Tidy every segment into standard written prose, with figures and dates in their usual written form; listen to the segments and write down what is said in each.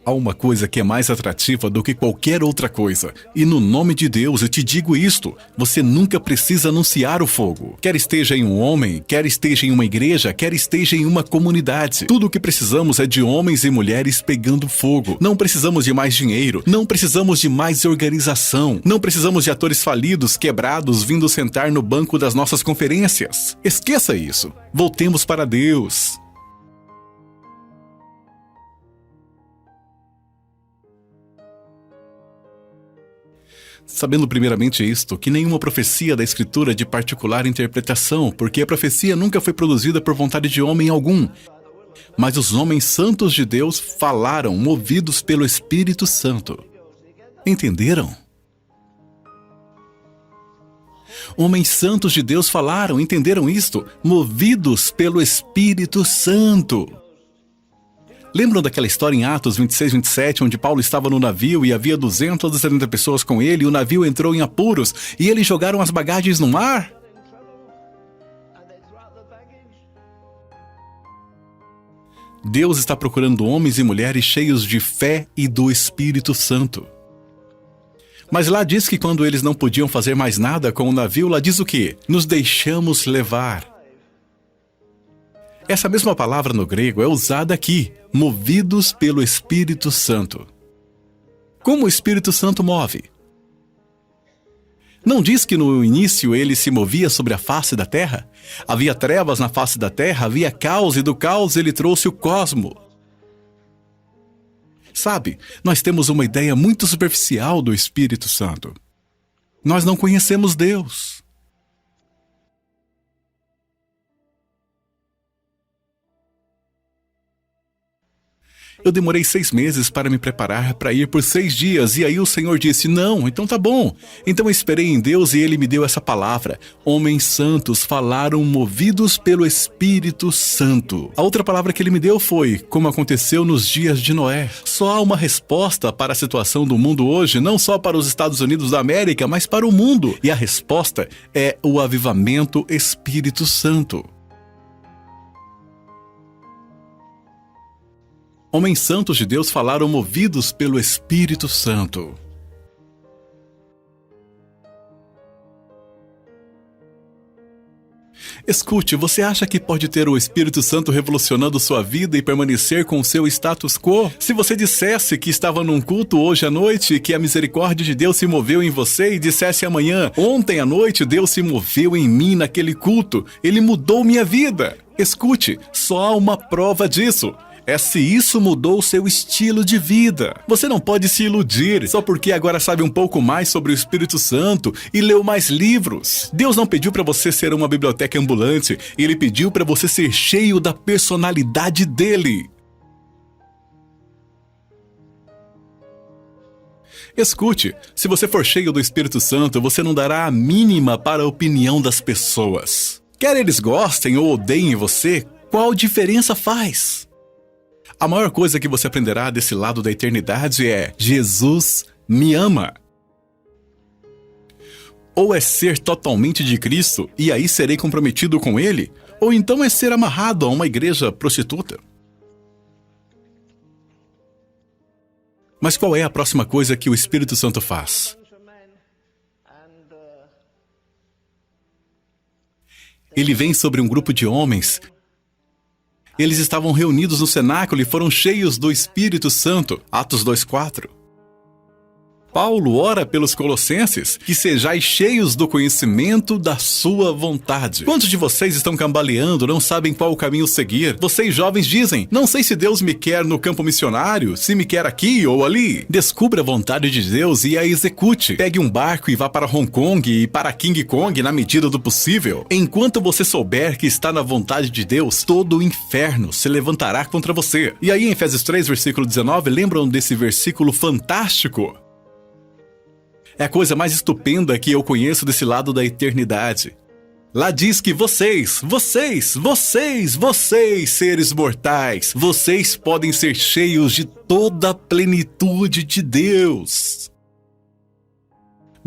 Há uma coisa que é mais atrativa do que qualquer outra coisa. E no nome de Deus eu te digo isto: você nunca precisa anunciar o fogo. Quer esteja em um homem, quer esteja em uma igreja, quer esteja em uma comunidade. Tudo o que precisamos é de homens e mulheres pegando fogo. Não precisamos de mais dinheiro, não precisamos de mais organização, não precisamos de atores falidos, quebrados, vindo sentar no banco das nossas conferências. Esqueça isso. Voltemos para Deus. Sabendo primeiramente isto, que nenhuma profecia da Escritura é de particular interpretação, porque a profecia nunca foi produzida por vontade de homem algum. Mas os homens santos de Deus falaram, movidos pelo Espírito Santo. Entenderam? Homens santos de Deus falaram, entenderam isto? Movidos pelo Espírito Santo. Lembram daquela história em Atos 26, 27, onde Paulo estava no navio e havia 270 pessoas com ele, e o navio entrou em apuros, e eles jogaram as bagagens no mar? Deus está procurando homens e mulheres cheios de fé e do Espírito Santo. Mas lá diz que quando eles não podiam fazer mais nada com o navio, lá diz o quê? Nos deixamos levar. Essa mesma palavra no grego é usada aqui, movidos pelo Espírito Santo. Como o Espírito Santo move? Não diz que no início ele se movia sobre a face da terra? Havia trevas na face da terra, havia caos, e do caos ele trouxe o cosmo. Sabe, nós temos uma ideia muito superficial do Espírito Santo. Nós não conhecemos Deus. Eu demorei 6 meses para me preparar para ir por 6 dias, e aí o Senhor disse, não, então tá bom. Então eu esperei em Deus e Ele me deu essa palavra. Homens santos falaram movidos pelo Espírito Santo. A outra palavra que Ele me deu foi, como aconteceu nos dias de Noé. Só há uma resposta para a situação do mundo hoje, não só para os Estados Unidos da América, mas para o mundo. E a resposta é o avivamento Espírito Santo. Homens santos de Deus falaram movidos pelo Espírito Santo. Escute, você acha que pode ter o Espírito Santo revolucionando sua vida e permanecer com o seu status quo? Se você dissesse que estava num culto hoje à noite e que a misericórdia de Deus se moveu em você e dissesse amanhã, ontem à noite Deus se moveu em mim naquele culto, Ele mudou minha vida. Escute, só há uma prova disso. É se isso mudou o seu estilo de vida. Você não pode se iludir só porque agora sabe um pouco mais sobre o Espírito Santo e leu mais livros. Deus não pediu para você ser uma biblioteca ambulante, Ele pediu para você ser cheio da personalidade dEle. Escute, se você for cheio do Espírito Santo, você não dará a mínima para a opinião das pessoas. Quer eles gostem ou odeiem você, qual diferença faz? A maior coisa que você aprenderá desse lado da eternidade é: Jesus me ama. Ou é ser totalmente de Cristo e aí serei comprometido com Ele, ou então é ser amarrado a uma igreja prostituta. Mas qual é a próxima coisa que o Espírito Santo faz? Ele vem sobre um grupo de homens. Eles estavam reunidos no cenáculo e foram cheios do Espírito Santo. Atos 2:4. Paulo ora pelos colossenses, que sejais cheios do conhecimento da sua vontade. Quantos de vocês estão cambaleando, não sabem qual caminho seguir? Vocês jovens dizem, não sei se Deus me quer no campo missionário, se me quer aqui ou ali. Descubra a vontade de Deus e a execute. Pegue um barco e vá para Hong Kong e para King Kong na medida do possível. Enquanto você souber que está na vontade de Deus, todo o inferno se levantará contra você. E aí em Efésios 3, versículo 19, lembram desse versículo fantástico? É a coisa mais estupenda que eu conheço desse lado da eternidade. Lá diz que vocês, seres mortais, vocês podem ser cheios de toda a plenitude de Deus.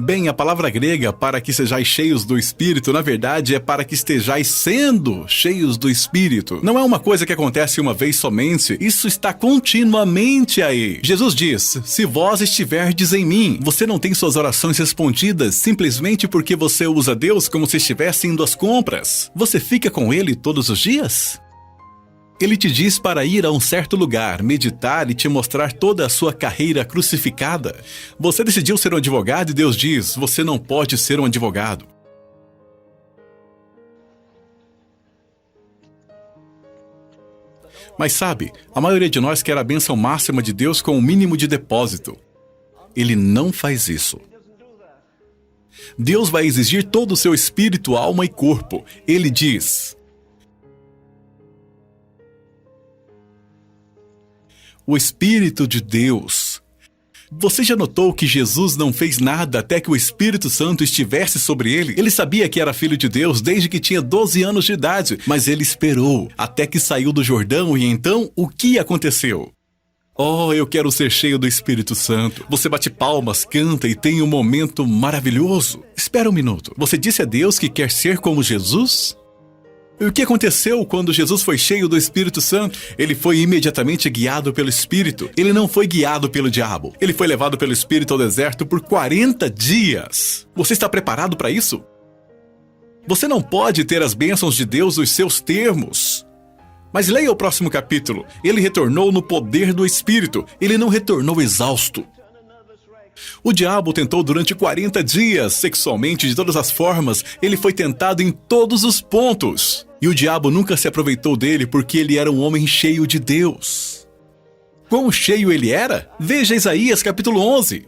Bem, a palavra grega para que sejais cheios do Espírito, na verdade, é para que estejais sendo cheios do Espírito. Não é uma coisa que acontece uma vez somente, isso está continuamente aí. Jesus diz, se vós estiverdes em mim, você não tem suas orações respondidas simplesmente porque você usa Deus como se estivesse indo às compras. Você fica com Ele todos os dias? Ele te diz para ir a um certo lugar, meditar e te mostrar toda a sua carreira crucificada. Você decidiu ser um advogado e Deus diz, você não pode ser um advogado. Mas sabe, a maioria de nós quer a bênção máxima de Deus com o mínimo de depósito. Ele não faz isso. Deus vai exigir todo o seu espírito, alma e corpo. Ele diz... O Espírito de Deus. Você já notou que Jesus não fez nada até que o Espírito Santo estivesse sobre ele? Ele sabia que era filho de Deus desde que tinha 12 anos de idade, mas ele esperou até que saiu do Jordão e então o que aconteceu? Oh, eu quero ser cheio do Espírito Santo. Você bate palmas, canta e tem um momento maravilhoso. Espera um minuto. Você disse a Deus que quer ser como Jesus? E o que aconteceu quando Jesus foi cheio do Espírito Santo? Ele foi imediatamente guiado pelo Espírito. Ele não foi guiado pelo diabo. Ele foi levado pelo Espírito ao deserto por 40 dias. Você está preparado para isso? Você não pode ter as bênçãos de Deus nos seus termos. Mas leia o próximo capítulo. Ele retornou no poder do Espírito. Ele não retornou exausto. O diabo tentou durante 40 dias, sexualmente, de todas as formas. Ele foi tentado em todos os pontos. E o diabo nunca se aproveitou dele porque ele era um homem cheio de Deus. Quão cheio ele era? Veja Isaías capítulo 11.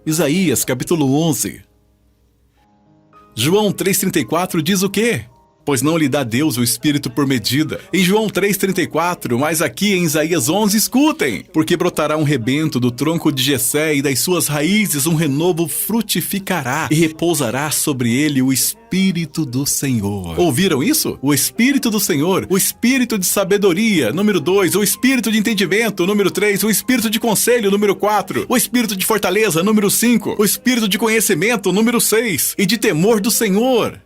Isaías capítulo 11. João 3,34 diz o quê? Pois não lhe dá Deus o Espírito por medida. Em João 3,34, mas aqui em Isaías 11, escutem. Porque brotará um rebento do tronco de Jessé e das suas raízes um renovo frutificará e repousará sobre ele o Espírito do Senhor. Ouviram isso? O Espírito do Senhor, o Espírito de sabedoria, número 2, o Espírito de entendimento, número 3, o Espírito de conselho, número 4, o Espírito de fortaleza, número 5, o Espírito de conhecimento, número 6, e de temor do Senhor.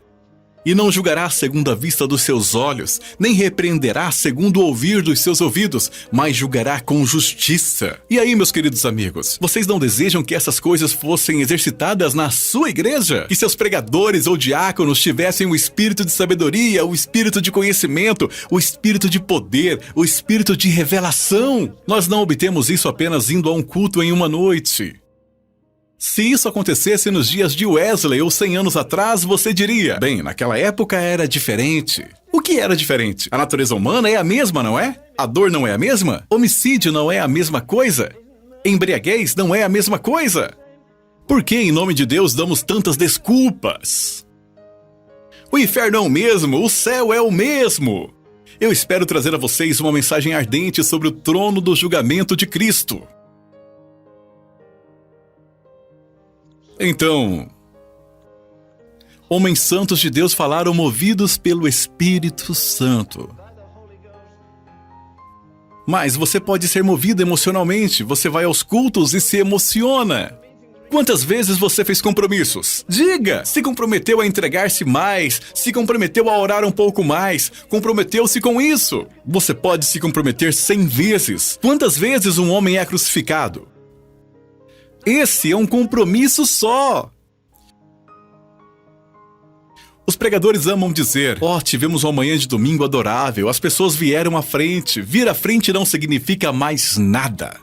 E não julgará segundo a vista dos seus olhos, nem repreenderá segundo o ouvir dos seus ouvidos, mas julgará com justiça. E aí, meus queridos amigos, vocês não desejam que essas coisas fossem exercitadas na sua igreja? Que seus pregadores ou diáconos tivessem o espírito de sabedoria, o espírito de conhecimento, o espírito de poder, o espírito de revelação? Nós não obtemos isso apenas indo a um culto em uma noite. Se isso acontecesse nos dias de Wesley ou 100 anos atrás, você diria, bem, naquela época era diferente. O que era diferente? A natureza humana é a mesma, não é? A dor não é a mesma? Homicídio não é a mesma coisa? Embriaguez não é a mesma coisa? Por que, em nome de Deus, damos tantas desculpas? O inferno é o mesmo, o céu é o mesmo. Eu espero trazer a vocês uma mensagem ardente sobre o trono do julgamento de Cristo. Então, homens santos de Deus falaram movidos pelo Espírito Santo. Mas você pode ser movido emocionalmente. Você vai aos cultos e se emociona. Quantas vezes você fez compromissos? Diga! Se comprometeu a entregar-se mais, se comprometeu a orar um pouco mais, comprometeu-se com isso. Você pode se comprometer 100 vezes. Quantas vezes um homem é crucificado? Esse é um compromisso só. Os pregadores amam dizer, tivemos uma manhã de domingo adorável, as pessoas vieram à frente. Vir à frente não significa mais nada.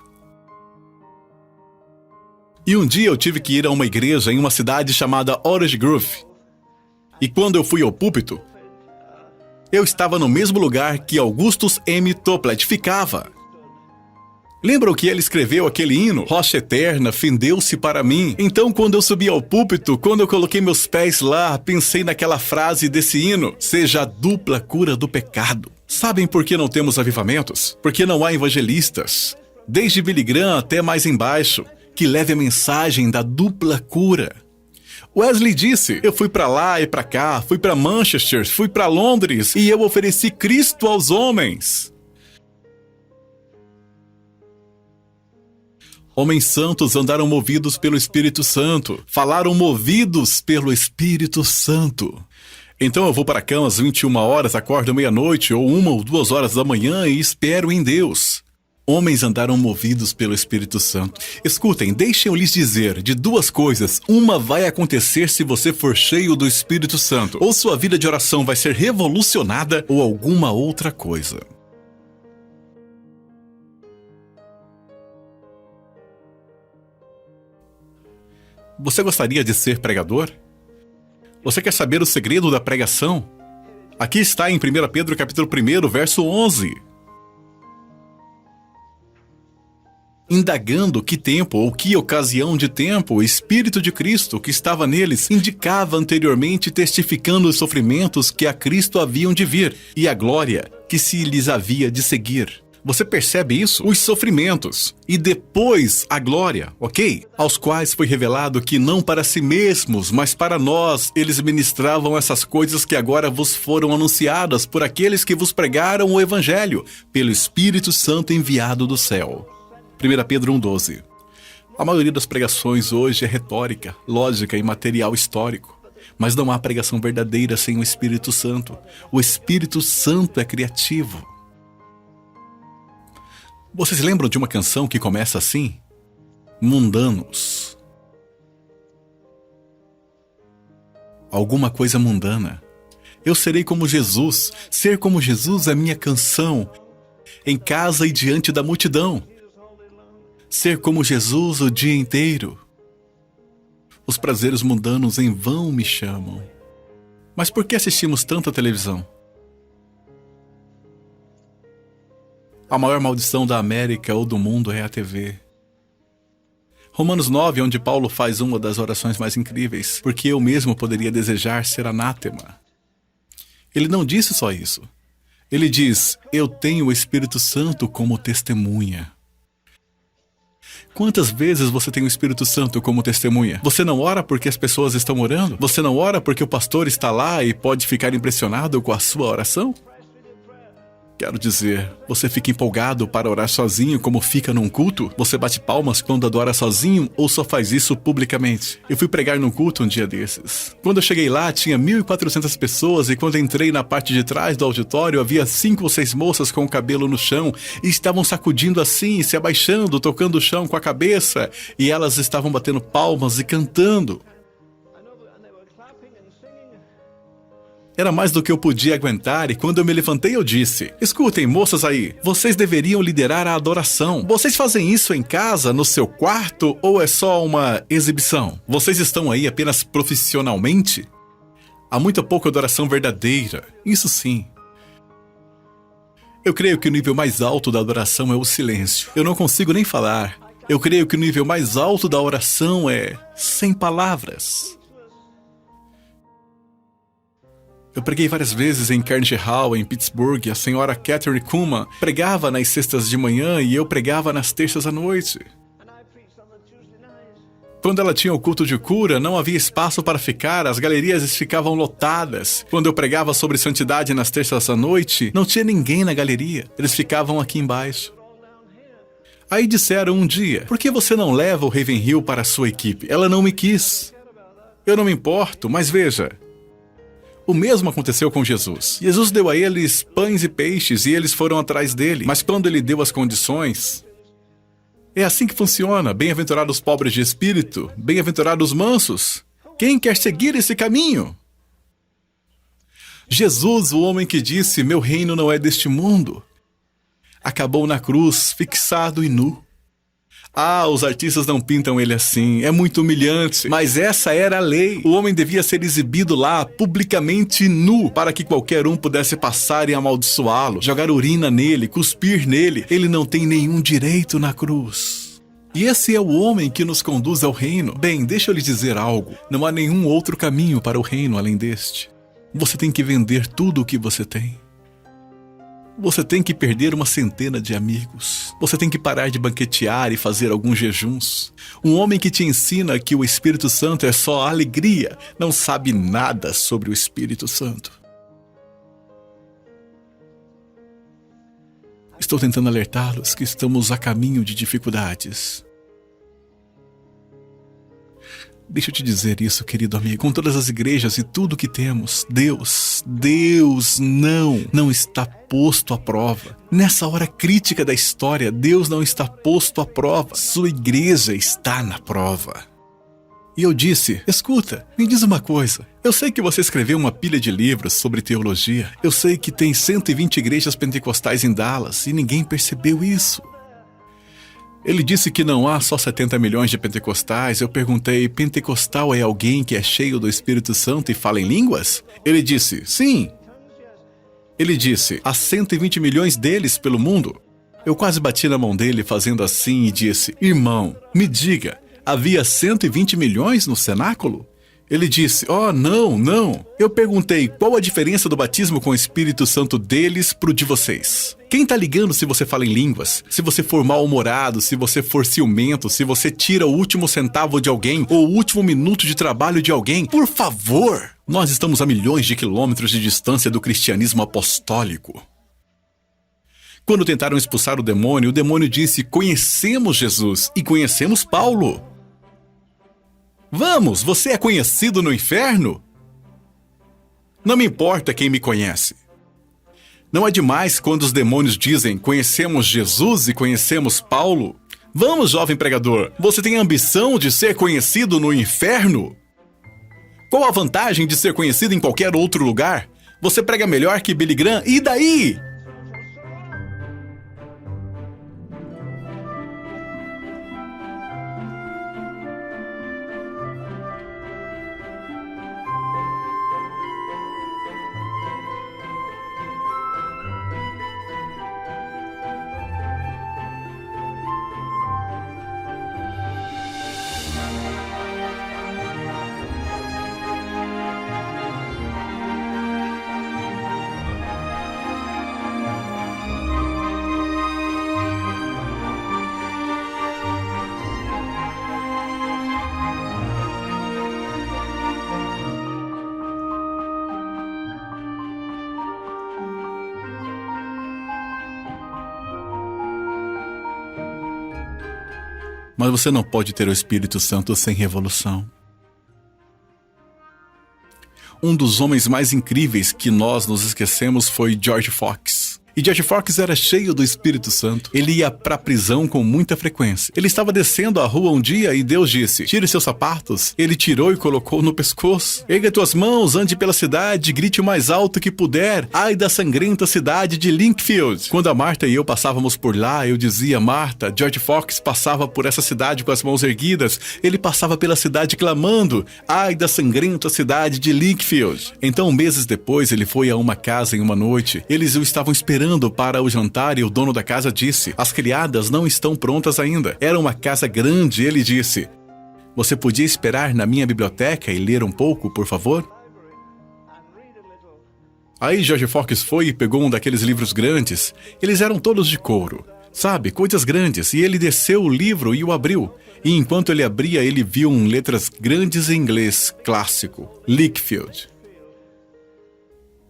E um dia eu tive que ir a uma igreja em uma cidade chamada Orange Grove. E quando eu fui ao púlpito, eu estava no mesmo lugar que Augustus M. Toplett ficava. Lembram que ele escreveu aquele hino? Rocha eterna, fendeu-se para mim. Então, quando eu subi ao púlpito, quando eu coloquei meus pés lá, pensei naquela frase desse hino: seja a dupla cura do pecado. Sabem por que não temos avivamentos? Porque não há evangelistas, desde Billy Graham até mais embaixo, que leve a mensagem da dupla cura. Wesley disse, eu fui para lá e para cá, fui para Manchester, fui para Londres, e eu ofereci Cristo aos homens. Homens santos andaram movidos pelo Espírito Santo. Falaram movidos pelo Espírito Santo. Então eu vou para a cama às 21 horas, acordo meia-noite ou 1 ou 2 horas da manhã e espero em Deus. Homens andaram movidos pelo Espírito Santo. Escutem, deixem eu lhes dizer, de 2 coisas, uma vai acontecer se você for cheio do Espírito Santo. Ou sua vida de oração vai ser revolucionada, ou alguma outra coisa. Você gostaria de ser pregador? Você quer saber o segredo da pregação? Aqui está em 1 Pedro capítulo 1, verso 11. Indagando que tempo ou que ocasião de tempo o Espírito de Cristo que estava neles indicava anteriormente, testificando os sofrimentos que a Cristo haviam de vir e a glória que se lhes havia de seguir. Você percebe isso? Os sofrimentos e depois a glória, ok? Aos quais foi revelado que não para si mesmos, mas para nós, eles ministravam essas coisas que agora vos foram anunciadas por aqueles que vos pregaram o Evangelho, pelo Espírito Santo enviado do céu. 1 Pedro 1,12. A maioria das pregações hoje é retórica, lógica e material histórico. Mas não há pregação verdadeira sem o Espírito Santo. O Espírito Santo é criativo. Vocês lembram de uma canção que começa assim? Mundanos. Alguma coisa mundana. Eu serei como Jesus. Ser como Jesus é minha canção. Em casa e diante da multidão. Ser como Jesus o dia inteiro. Os prazeres mundanos em vão me chamam. Mas por que assistimos tanta televisão? A maior maldição da América ou do mundo é a TV. Romanos 9, onde Paulo faz uma das orações mais incríveis, porque eu mesmo poderia desejar ser anátema. Ele não disse só isso. Ele diz, eu tenho o Espírito Santo como testemunha. Quantas vezes você tem o Espírito Santo como testemunha? Você não ora porque as pessoas estão orando? Você não ora porque o pastor está lá e pode ficar impressionado com a sua oração? Quero dizer, você fica empolgado para orar sozinho como fica num culto? Você bate palmas quando adora sozinho ou só faz isso publicamente? Eu fui pregar num culto um dia desses. Quando eu cheguei lá, tinha 1.400 pessoas e quando entrei na parte de trás do auditório, havia 5 ou 6 moças com o cabelo no chão e estavam sacudindo assim, se abaixando, tocando o chão com a cabeça e elas estavam batendo palmas e cantando. Era mais do que eu podia aguentar e quando eu me levantei eu disse, escutem moças aí, vocês deveriam liderar a adoração. Vocês fazem isso em casa, no seu quarto ou é só uma exibição? Vocês estão aí apenas profissionalmente? Há muito pouca adoração verdadeira, isso sim. Eu creio que o nível mais alto da adoração é o silêncio. Eu não consigo nem falar. Eu creio que o nível mais alto da oração é sem palavras. Eu preguei várias vezes em Carnegie Hall, em Pittsburgh. A senhora Catherine Kuhlman pregava nas sextas de manhã e eu pregava nas terças à noite. Quando ela tinha o culto de cura, não havia espaço para ficar, as galerias ficavam lotadas. Quando eu pregava sobre santidade nas terças à noite, não tinha ninguém na galeria. Eles ficavam aqui embaixo. Aí disseram um dia, por que você não leva o Ravenhill para a sua equipe? Ela não me quis. Eu não me importo, mas veja... O mesmo aconteceu com Jesus. Jesus deu a eles pães e peixes e eles foram atrás dele. Mas quando ele deu as condições... É assim que funciona. Bem-aventurados os pobres de espírito. Bem-aventurados os mansos. Quem quer seguir esse caminho? Jesus, o homem que disse, meu reino não é deste mundo, acabou na cruz, fixado e nu. Ah, os artistas não pintam ele assim, é muito humilhante. Mas essa era a lei. O homem devia ser exibido lá, publicamente nu, para que qualquer um pudesse passar e amaldiçoá-lo, jogar urina nele, cuspir nele. Ele não tem nenhum direito na cruz. E esse é o homem que nos conduz ao reino. Bem, deixa eu lhe dizer algo. Não há nenhum outro caminho para o reino além deste. Você tem que vender tudo o que você tem. Você tem que perder uma centena de amigos. Você tem que parar de banquetear e fazer alguns jejuns. Um homem que te ensina que o Espírito Santo é só alegria, não sabe nada sobre o Espírito Santo. Estou tentando alertá-los que estamos a caminho de dificuldades. Deixa eu te dizer isso, querido amigo. Com todas as igrejas e tudo que temos, Deus não está posto à prova. Nessa hora crítica da história, Deus não está posto à prova. Sua igreja está na prova. E eu disse, escuta, me diz uma coisa. Eu sei que você escreveu uma pilha de livros sobre teologia. Eu sei que tem 120 igrejas pentecostais em Dallas e ninguém percebeu isso. Ele disse que não há só 70 milhões de pentecostais. Eu perguntei, pentecostal é alguém que é cheio do Espírito Santo e fala em línguas? Ele disse, sim. Ele disse, há 120 milhões deles pelo mundo. Eu quase bati na mão dele fazendo assim e disse, irmão, me diga, havia 120 milhões no cenáculo? Ele disse, não. Eu perguntei, qual a diferença do batismo com o Espírito Santo deles pro de vocês? Quem tá ligando se você fala em línguas? Se você for mal-humorado, se você for ciumento, se você tira o último centavo de alguém ou o último minuto de trabalho de alguém? Por favor! Nós estamos a milhões de quilômetros de distância do cristianismo apostólico. Quando tentaram expulsar o demônio disse, conhecemos Jesus e conhecemos Paulo. Vamos, você é conhecido no inferno? Não me importa quem me conhece. Não é demais quando os demônios dizem, conhecemos Jesus e conhecemos Paulo? Vamos, jovem pregador, você tem a ambição de ser conhecido no inferno? Qual a vantagem de ser conhecido em qualquer outro lugar? Você prega melhor que Billy Graham, e daí? Mas você não pode ter o Espírito Santo sem revolução. Um dos homens mais incríveis que nós nos esquecemos foi George Fox. E George Fox era cheio do Espírito Santo. Ele ia pra prisão com muita frequência. Ele estava descendo a rua um dia e Deus disse, tire seus sapatos. Ele tirou e colocou no pescoço. Erga tuas mãos, ande pela cidade, grite o mais alto que puder. Ai da sangrenta cidade de Linkfield. Quando a Marta e eu passávamos por lá, eu dizia, Marta, George Fox passava por essa cidade com as mãos erguidas. Ele passava pela cidade clamando, ai da sangrenta cidade de Linkfield. Então, meses depois, ele foi a uma casa em uma noite. Eles o estavam esperando para o jantar e o dono da casa disse, as criadas não estão prontas ainda. Era uma casa grande. Ele disse, você podia esperar na minha biblioteca e ler um pouco, por favor? Aí George Fox foi e pegou um daqueles livros grandes. Eles eram todos de couro, sabe, coisas grandes. E ele desceu o livro e o abriu. E enquanto ele abria, ele viu letras grandes em inglês clássico, Lickfield.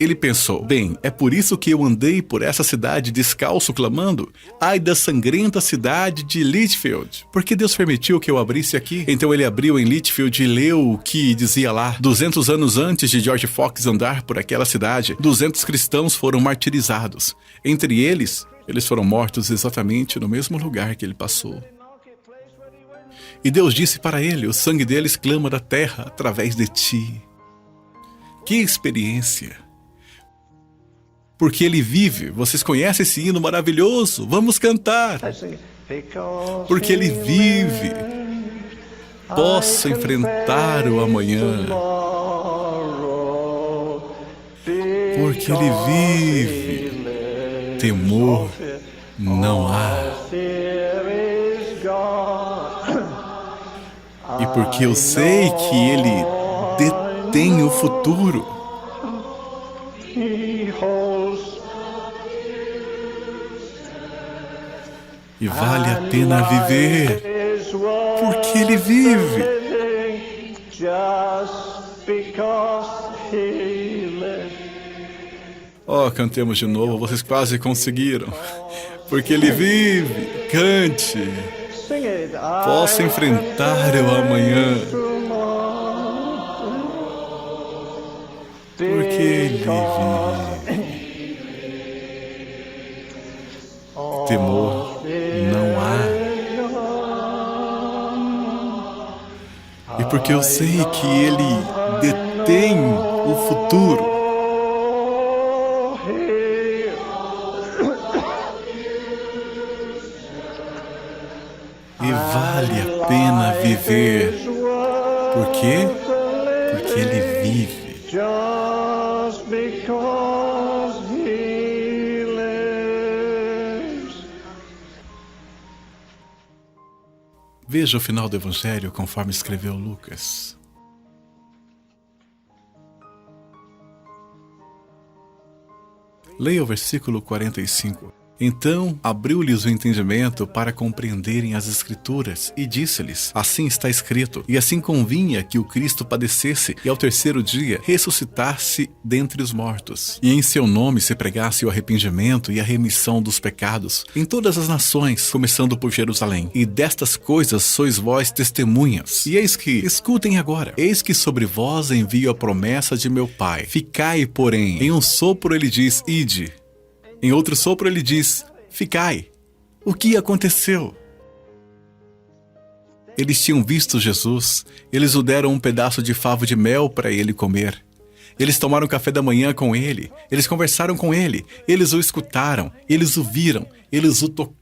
Ele pensou, bem, é por isso que eu andei por essa cidade descalço clamando, ai da sangrenta cidade de Litchfield. Porque Deus permitiu que eu abrisse aqui. Então ele abriu em Litchfield e leu o que dizia lá. 200 anos antes de George Fox andar por aquela cidade, 200 cristãos foram martirizados. Entre eles foram mortos exatamente no mesmo lugar que ele passou. E Deus disse para ele, o sangue deles clama da terra através de ti. Que experiência! Porque ele vive. Vocês conhecem esse hino maravilhoso? Vamos cantar. Porque ele vive. Posso enfrentar o amanhã. Porque ele vive. Temor não há. E porque eu sei que ele detém o futuro. E vale a pena viver, porque ele vive. Oh, cantemos de novo, vocês quase conseguiram. Porque ele vive, cante. Posso enfrentar o amanhã. Temor não há. E porque eu sei que Ele detém o futuro, e vale a pena viver. Por quê? Porque Ele vive. Just because He lives. Veja o final do Evangelho conforme escreveu Lucas. Leia o versículo 45. Então abriu-lhes o entendimento para compreenderem as Escrituras, e disse-lhes: assim está escrito, e assim convinha que o Cristo padecesse, e ao terceiro dia ressuscitasse dentre os mortos, e em seu nome se pregasse o arrependimento e a remissão dos pecados em todas as nações, começando por Jerusalém. E destas coisas sois vós testemunhas. E eis que, escutem agora, eis que sobre vós envio a promessa de meu Pai. Ficai, porém, em um sopro ele diz: ide. Em outro sopro ele diz: ficai. O que aconteceu? Eles tinham visto Jesus, eles o deram um pedaço de favo de mel para ele comer. Eles tomaram café da manhã com ele, eles conversaram com ele, eles o escutaram, eles o viram, eles o tocaram.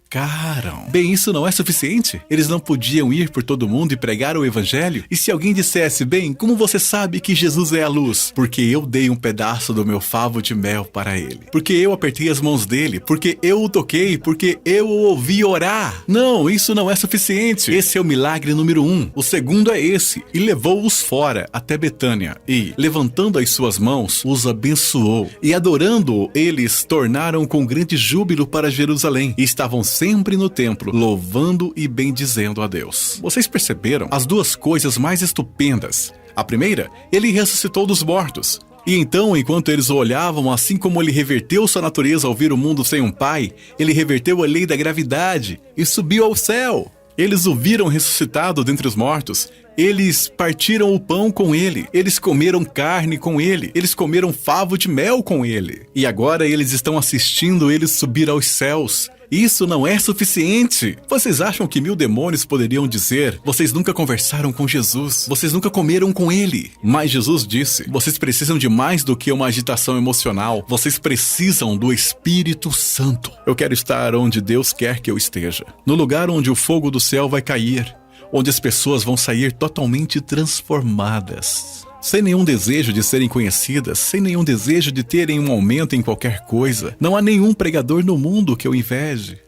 Bem, isso não é suficiente? Eles não podiam ir por todo mundo e pregar o evangelho? E se alguém dissesse: bem, como você sabe que Jesus é a luz? Porque eu dei um pedaço do meu favo de mel para ele. Porque eu apertei as mãos dele. Porque eu o toquei. Porque eu o ouvi orar. Não, isso não é suficiente. Esse é o milagre número 1. O segundo é esse: e levou-os fora até Betânia. E, levantando as suas mãos, os abençoou. E adorando-o, eles tornaram com grande júbilo para Jerusalém. E estavam sempre no templo, louvando e bendizendo a Deus. Vocês perceberam as duas coisas mais estupendas? A primeira, ele ressuscitou dos mortos. E então, enquanto eles o olhavam, assim como ele reverteu sua natureza ao vir o mundo sem um pai, ele reverteu a lei da gravidade e subiu ao céu. Eles o viram ressuscitado dentre os mortos. Eles partiram o pão com ele. Eles comeram carne com ele. Eles comeram favo de mel com ele. E agora eles estão assistindo ele subir aos céus. Isso não é suficiente. Vocês acham que 1000 demônios poderiam dizer: vocês nunca conversaram com Jesus, vocês nunca comeram com ele? Mas Jesus disse: vocês precisam de mais do que uma agitação emocional. Vocês precisam do Espírito Santo. Eu quero estar onde Deus quer que eu esteja, no lugar onde o fogo do céu vai cair, onde as pessoas vão sair totalmente transformadas, sem nenhum desejo de serem conhecidas, sem nenhum desejo de terem um aumento em qualquer coisa. Não há nenhum pregador no mundo que eu inveje.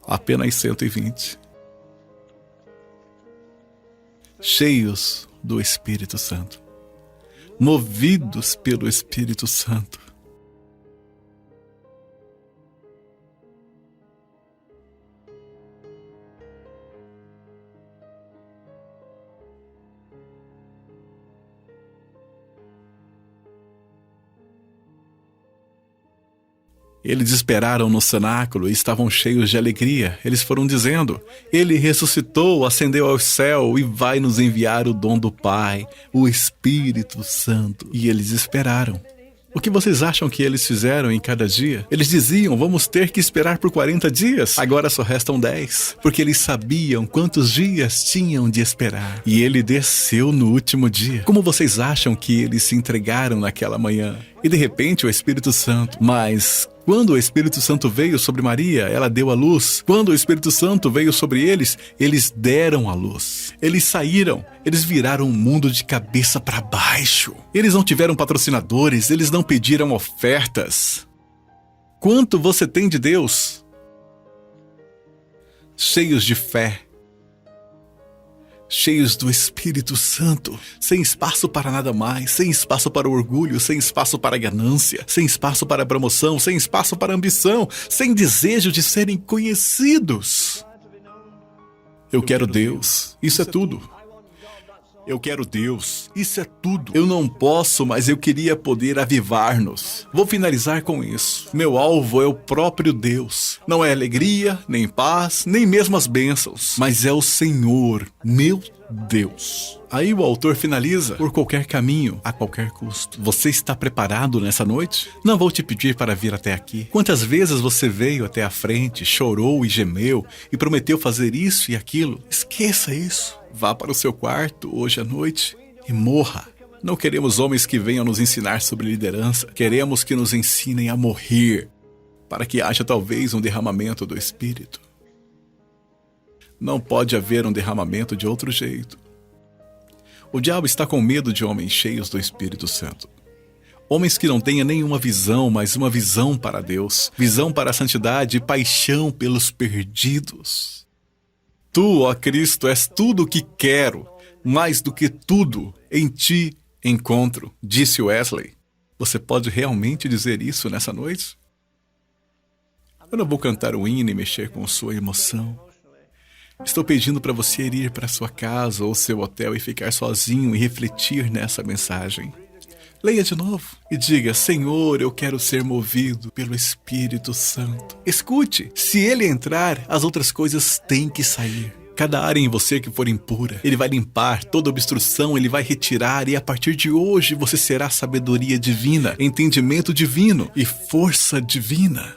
Apenas 120. Cheios do Espírito Santo. Movidos pelo Espírito Santo. Eles esperaram no cenáculo e estavam cheios de alegria. Eles foram dizendo: ele ressuscitou, ascendeu ao céu e vai nos enviar o dom do Pai, o Espírito Santo. E eles esperaram. O que vocês acham que eles fizeram em cada dia? Eles diziam: vamos ter que esperar por 40 dias. Agora só restam 10. Porque eles sabiam quantos dias tinham de esperar. E ele desceu no último dia. Como vocês acham que eles se entregaram naquela manhã? E de repente o Espírito Santo. Mas quando o Espírito Santo veio sobre Maria, ela deu à luz. Quando o Espírito Santo veio sobre eles, eles deram à luz. Eles saíram, eles viraram o mundo de cabeça para baixo. Eles não tiveram patrocinadores, eles não pediram ofertas. Quanto você tem de Deus? Cheios de fé. Cheios do Espírito Santo, sem espaço para nada mais, sem espaço para o orgulho, sem espaço para a ganância, sem espaço para a promoção, sem espaço para a ambição, sem desejo de serem conhecidos. Eu quero Deus, isso é tudo. Eu quero Deus, isso é tudo. Eu não posso, mas eu queria poder avivar-nos. Vou finalizar com isso. Meu alvo é o próprio Deus. Não é alegria, nem paz, nem mesmo as bênçãos, mas é o Senhor, meu Deus. Aí o autor finaliza: por qualquer caminho, a qualquer custo. Você está preparado nessa noite? Não vou te pedir para vir até aqui. Quantas vezes você veio até a frente, chorou e gemeu e prometeu fazer isso e aquilo? Esqueça isso. Vá para o seu quarto hoje à noite e morra. Não queremos homens que venham nos ensinar sobre liderança. Queremos que nos ensinem a morrer, para que haja talvez um derramamento do Espírito. Não pode haver um derramamento de outro jeito. O diabo está com medo de homens cheios do Espírito Santo. Homens que não tenham nenhuma visão, mas uma visão para Deus, visão para a santidade e paixão pelos perdidos. Tu, ó Cristo, és tudo o que quero, mais do que tudo, em ti encontro, disse Wesley. Você pode realmente dizer isso nessa noite? Eu não vou cantar o hino e mexer com sua emoção. Estou pedindo para você ir para sua casa ou seu hotel e ficar sozinho e refletir nessa mensagem. Leia de novo e diga: Senhor, eu quero ser movido pelo Espírito Santo. Escute, se ele entrar, as outras coisas têm que sair. Cada área em você que for impura, ele vai limpar, toda obstrução ele vai retirar, e a partir de hoje você será sabedoria divina, entendimento divino e força divina.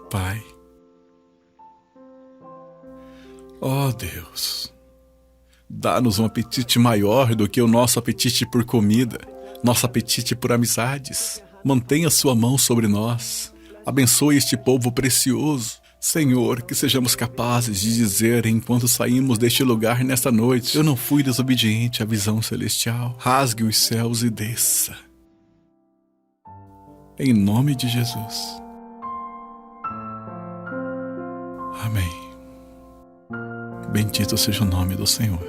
Pai, ó Deus, dá-nos um apetite maior do que o nosso apetite por comida, nosso apetite por amizades. Mantenha sua mão sobre nós. Abençoe este povo precioso. Senhor, que sejamos capazes de dizer enquanto saímos deste lugar nesta noite: eu não fui desobediente à visão celestial. Rasgue os céus e desça. Em nome de Jesus. Amém. Bendito seja o nome do Senhor.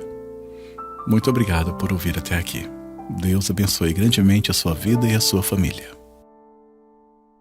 Muito obrigado por ouvir até aqui. Deus abençoe grandemente a sua vida e a sua família.